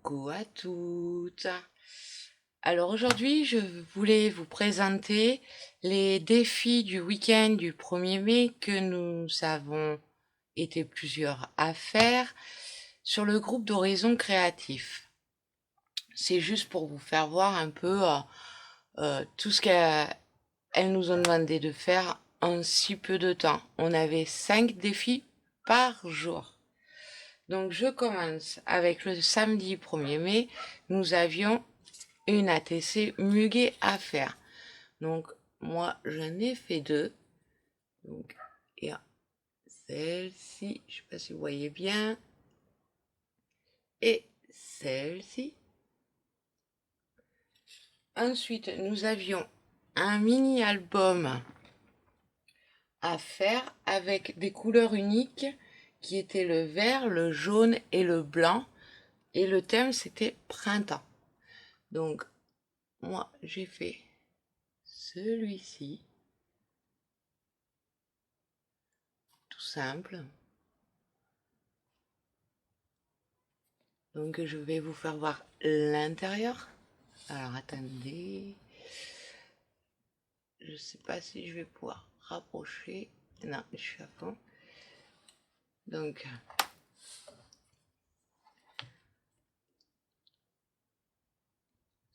Coucou à toutes. Alors aujourd'hui, je voulais vous présenter les défis du week-end du 1er mai que nous avons été plusieurs à faire sur le groupe d'Horizon Créatif. C'est juste pour vous faire voir un peu tout ce qu'elles nous ont demandé de faire en si peu de temps. On avait 5 défis par jour. Donc je commence avec le samedi 1er mai, nous avions une ATC muguet à faire. Donc moi j'en ai fait 2. Donc il y a celle-ci, je ne sais pas si vous voyez bien, et celle-ci. Ensuite nous avions un mini album à faire avec des couleurs uniques qui étaient le vert, le jaune et le blanc. Et le thème c'était printemps. Donc moi j'ai fait celui-ci, tout simple. Donc je vais vous faire voir l'intérieur. Alors attendez, je sais pas si je vais pouvoir rapprocher. Non, je suis à fond. Donc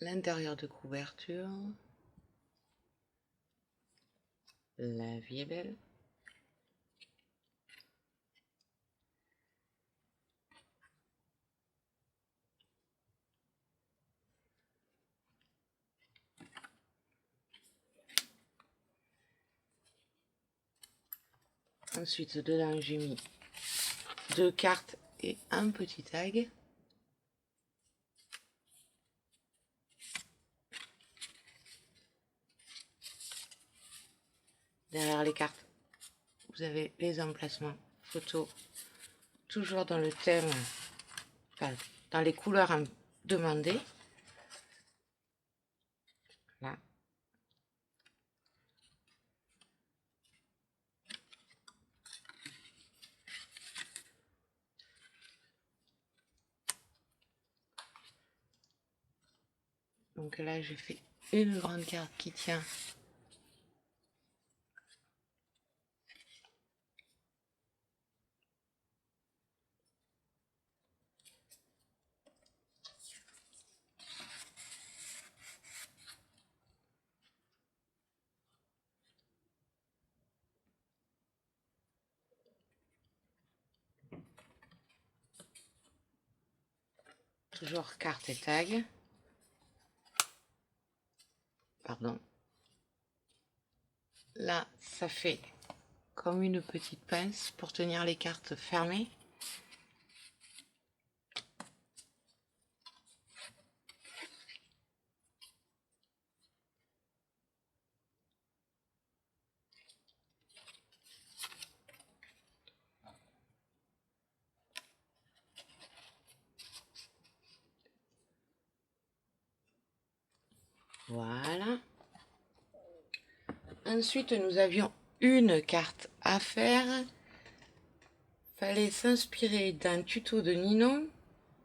l'intérieur de couverture. La vie est belle. Ensuite dedans j'ai mis 2 cartes et un petit tag. Derrière les cartes, vous avez les emplacements photos, toujours dans le thème, enfin, dans les couleurs demandées. Là. Donc là, j'ai fait une grande carte qui tient toujours carte et tag. Pardon. Là, ça fait comme une petite pince pour tenir les cartes fermées. Voilà. Ensuite, nous avions une carte à faire. Fallait s'inspirer d'un tuto de Ninon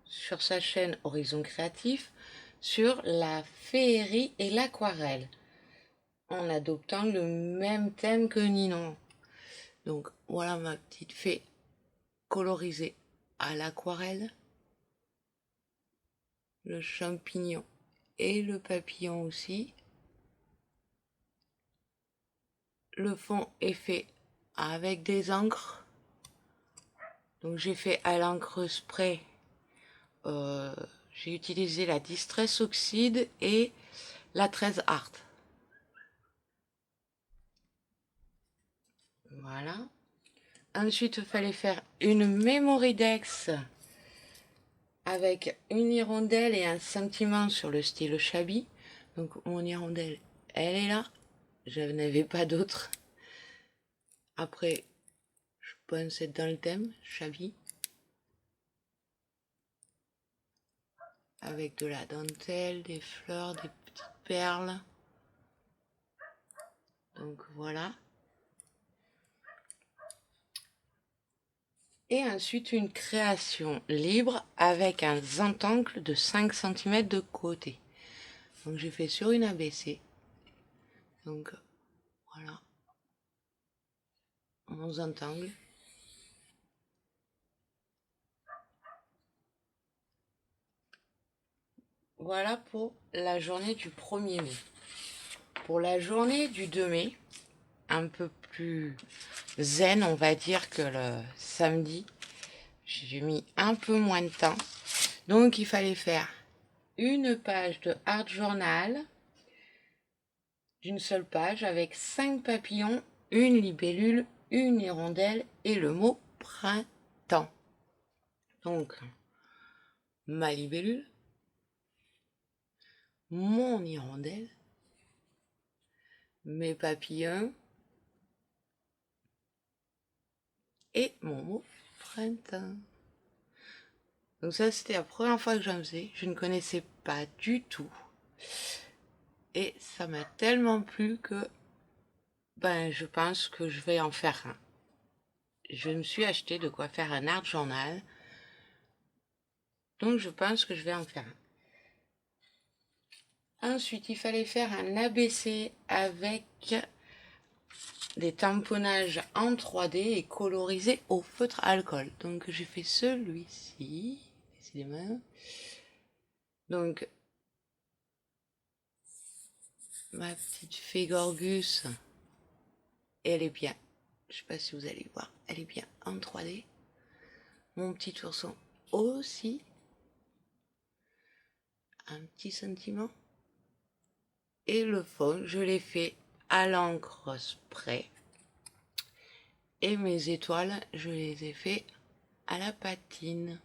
sur sa chaîne Horizon Créatif sur la féerie et l'aquarelle, en adoptant le même thème que Ninon. Donc voilà ma petite fée colorisée à l'aquarelle, le champignon et le papillon aussi. Le fond est fait avec des encres. Donc j'ai fait à l'encre spray. J'ai utilisé la Distress Oxide et la 13 Art. Voilà. Ensuite, il fallait faire une Mémoridex avec une hirondelle et un sentiment sur le style Shabby. Donc mon hirondelle, elle est là. Je n'avais pas d'autre. Après, je pense être dans le thème Shabby. Avec de la dentelle, des fleurs, des petites perles. Donc voilà. Et ensuite une création libre avec un zentangle de 5 cm de côté. Donc j'ai fait sur une ABC. Donc voilà mon zentangle. Voilà pour la journée du 1er mai. Pour la journée du 2 mai, un peu plus zen, on va dire, que le samedi, j'ai mis un peu moins de temps. Donc il fallait faire une page de art journal d'une seule page avec 5 papillons, une libellule, une hirondelle et le mot printemps. Donc ma libellule, mon hirondelle, mes papillons et mon mot printemps. Donc ça, c'était la première fois que j'en faisais. Je ne connaissais pas du tout. Et ça m'a tellement plu que je pense que je vais en faire un. Je me suis acheté de quoi faire un art journal. Donc je pense que je vais en faire un. Ensuite, il fallait faire un ABC avec des tamponnages en 3D et colorisés au feutre alcool. Donc j'ai fait celui-ci, décidément. Donc ma petite fée Gorgus, elle est bien. Je sais pas si vous allez voir, elle est bien en 3D. Mon petit ourson aussi. Un petit sentiment. Et le fond, je l'ai fait à l'encre spray. Et mes étoiles, je les ai fait à la patine.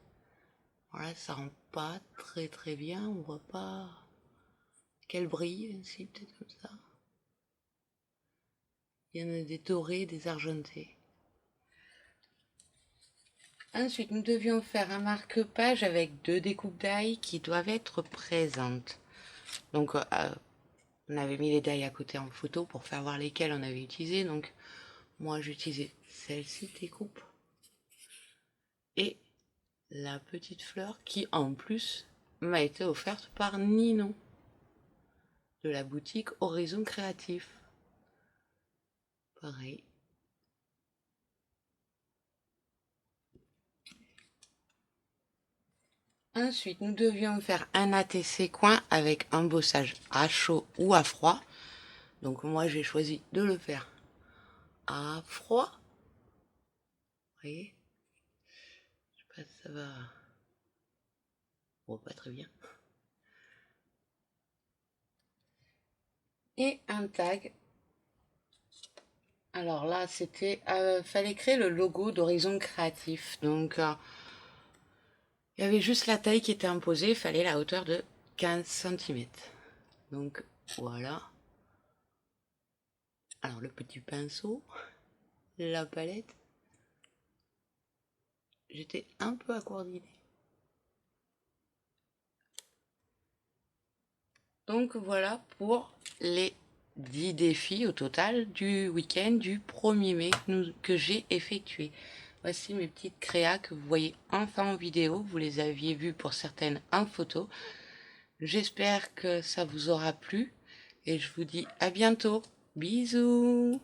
Voilà, ça rend pas très bien. On voit pas qu'elle brille, si peut-être comme ça. Il y en a des dorés, des argentés. Ensuite, nous devions faire un marque-page avec 2 découpes d'ail qui doivent être présentes. Donc, on avait mis les dailles à côté en photo pour faire voir lesquelles on avait utilisé. Donc, moi, j'ai utilisé celle-ci découpe. Et la petite fleur qui, en plus, m'a été offerte par Ninon de la boutique Horizon Créatif. Pareil. Ensuite, nous devions faire un ATC coin avec un bossage à chaud ou à froid. Donc moi, j'ai choisi de le faire à froid. Vous voyez? Je sais pas si ça va... Bon, pas très bien. Et un tag. Alors là, c'était... fallait créer le logo d'Horizon Créatif. Donc... il y avait juste la taille qui était imposée, il fallait la hauteur de 15 cm. Donc voilà. Alors le petit pinceau, la palette. J'étais un peu à coordonner. Donc voilà pour les 10 défis au total du week-end du 1er mai que j'ai effectué. Voici mes petites créas que vous voyez enfin en vidéo. Vous les aviez vues pour certaines en photo. J'espère que ça vous aura plu et je vous dis à bientôt. Bisous!